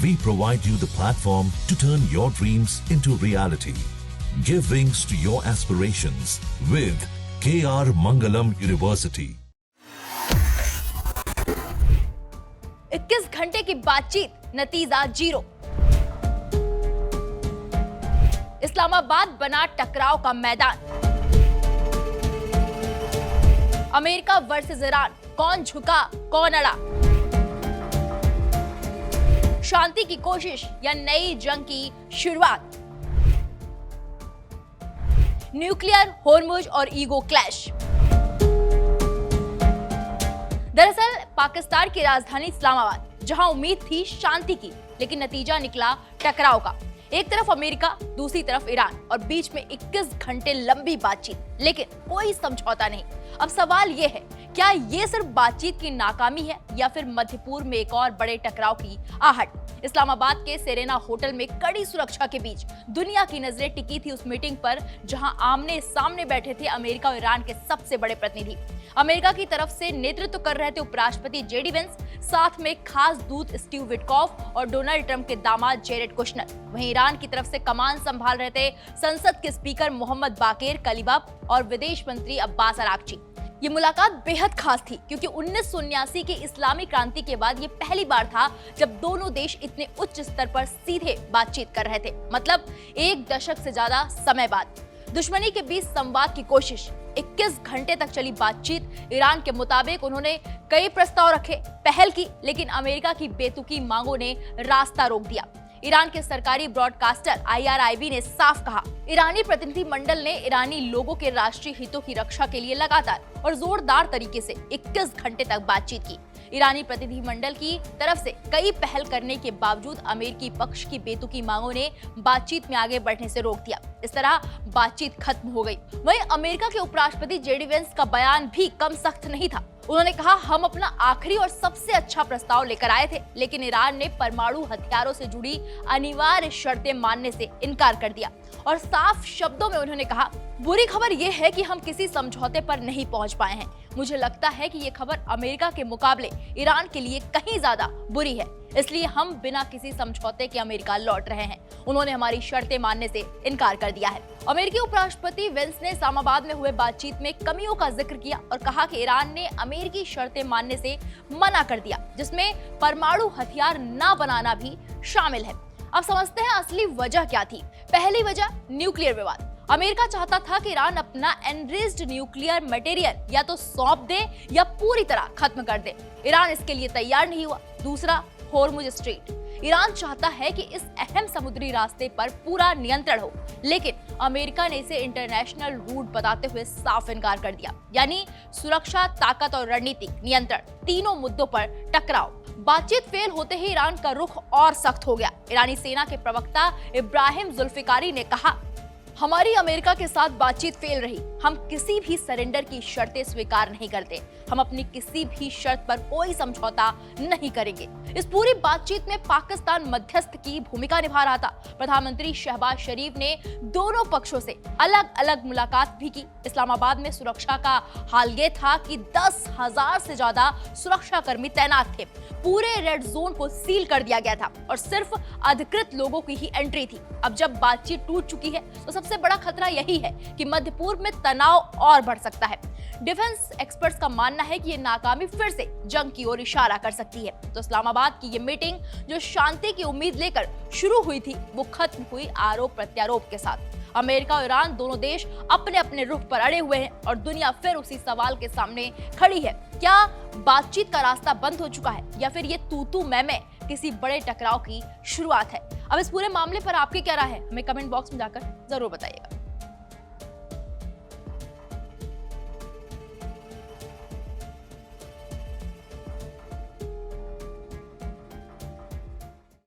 We provide you the platform to turn your dreams into reality. Give wings to your aspirations with KR Mangalam University. 21 घंटे की बातचीत, नतीजा 0। इस्लामाबाद बना टकराव का मैदान। अमेरिका वर्सेस ईरान, कौन झुका कौन अड़ा। शांति की कोशिश या नई जंग की शुरुआत। न्यूक्लियर, होर्मुज और ईगो क्लैश। दरअसल पाकिस्तान की राजधानी इस्लामाबाद, जहां उम्मीद थी शांति की, लेकिन नतीजा निकला टकराव का। एक तरफ अमेरिका, दूसरी तरफ ईरान और बीच में 21 घंटे लंबी बातचीत, लेकिन कोई समझौता नहीं। अब सवाल ये है, क्या ये सिर्फ बातचीत की नाकामी है या फिर मध्य पूर्व में एक और बड़े टकराव की आहट। इस्लामाबाद के सेरेना होटल में कड़ी सुरक्षा के बीच दुनिया की नजरें टिकी थी उस मीटिंग पर, जहां आमने सामने बैठे थे अमेरिका और ईरान के सबसे बड़े प्रतिनिधि। अमेरिका की तरफ से नेतृत्व कर रहे थे उपराष्ट्रपति जेडी वेंस, साथ में खास दूत स्टीव विटकॉफ और डोनाल्ड ट्रंप के दामाद जेरेड कुशनर। वहीं ईरान की तरफ से कमान संभाल रहे थे संसद के स्पीकर मोहम्मद बाकेर कलीबाफ और विदेश मंत्री अब्बास अरागची। ये मुलाकात बेहद खास थी, क्योंकि 1979 की इस्लामी क्रांति के बाद ये पहली बार था जब दोनों देश इतने उच्च स्तर पर सीधे बातचीत कर रहे थे, मतलब एक दशक से ज्यादा समय बाद। दुश्मनी के बीच संवाद की कोशिश, 21 घंटे तक चली बातचीत। ईरान के मुताबिक उन्होंने कई प्रस्ताव रखे, पहल की, लेकिन अमेरिका की बेतुकी मांगों ने रास्ता रोक दिया। ईरान के सरकारी ब्रॉडकास्टर IRIB ने साफ कहा, ईरानी प्रतिनिधि मंडल ने ईरानी लोगों के राष्ट्रीय हितों की रक्षा के लिए लगातार और जोरदार तरीके से 21 घंटे तक बातचीत की। ईरानी प्रतिनिधि मंडल की तरफ से कई पहल करने के बावजूद अमेरिकी पक्ष की बेतुकी मांगों ने बातचीत में आगे बढ़ने से रोक दिया। इस तरह बातचीत खत्म हो गई। वहीं अमेरिका के उपराष्ट्रपति जेडी वेंस का बयान भी कम सख्त नहीं था। उन्होंने कहा, हम अपना आखिरी और सबसे अच्छा प्रस्ताव लेकर आए थे, लेकिन ईरान ने परमाणु हथियारों से जुड़ी अनिवार्य शर्तें मानने से इनकार कर दिया। और साफ शब्दों में उन्होंने कहा, बुरी खबर यह है कि हम किसी समझौते पर नहीं पहुंच पाए हैं। मुझे लगता है कि ये खबर अमेरिका के मुकाबले ईरान के लिए कहीं ज्यादा बुरी है, इसलिए हम बिना किसी समझौते के अमेरिका लौट रहे हैं। उन्होंने हमारी शर्तें मानने से इनकार कर दिया है। अमेरिकी उपराष्ट्रपति वेंस ने इस्लामाबाद में हुए बातचीत में कमियों का जिक्र किया और कहा कि ईरान ने अमेरिकी शर्तें मानने से मना कर दिया, जिसमें परमाणु हथियार न बनाना भी शामिल है। अब समझते हैं असली वजह क्या थी। पहली वजह, न्यूक्लियर विवाद। अमेरिका चाहता था कि ईरान अपना एनरिच्ड न्यूक्लियर मटेरियल या तो सौंप दे या पूरी तरह खत्म कर दे। ईरान इसके लिए तैयार नहीं हुआ। दूसरा, होर्मुज स्ट्रेट। ईरान चाहता है कि इस अहम समुद्री रास्ते पर पूरा नियंत्रण हो, लेकिन अमेरिका ने इसे इंटरनेशनल रूट बताते हुए साफ इनकार कर दिया। यानी सुरक्षा, ताकत और रणनीतिक नियंत्रण, तीनों मुद्दों पर टकराव। बातचीत फेल होते ही ईरान का रुख और सख्त हो गया। ईरानी सेना के प्रवक्ता इब्राहिम जुल्फिकारी ने कहा, हमारी अमेरिका के साथ बातचीत फेल रही। हम किसी भी सरेंडर की शर्तें स्वीकार नहीं करते। हम अपनी किसी भी शर्त पर कोई समझौता नहीं करेंगे। इस पूरी बातचीत में पाकिस्तान मध्यस्थ की भूमिका निभा रहा था। प्रधानमंत्री शहबाज शरीफ ने दोनों पक्षों से अलग अलग मुलाकात भी की। इस्लामाबाद में सुरक्षा का हाल ये था कि 10,000 से ज्यादा सुरक्षा कर्मी तैनात थे। पूरे रेड जोन को सील कर दिया गया था और सिर्फ अधिकृत लोगों की ही एंट्री थी। अब जब बातचीत टूट चुकी है तो सबसे बड़ा खतरा यही है कि मध्य पूर्व में तनाव और बढ़ सकता है। डिफेंस एक्सपर्ट्स का मानना है कि ये नाकामी फिर से जंग की ओर इशारा कर सकती है। तो इस्लामाबाद की ये मीटिंग, जो शांति की उम्मीद लेकर शुरू हुई थी, वो खत्म हुई आरोप प्रत्यारोप के साथ। अमेरिका और ईरान दोनों देश अपने अपने रुख पर अड़े हुए हैं और दुनिया फिर उसी सवाल के सामने खड़ी है, क्या बातचीत का रास्ता बंद हो चुका है या फिर ये तू मैं किसी बड़े टकराव की शुरुआत है। अब इस पूरे मामले पर आपकी क्या राय है, हमें कमेंट बॉक्स में जाकर जरूर बताइएगा।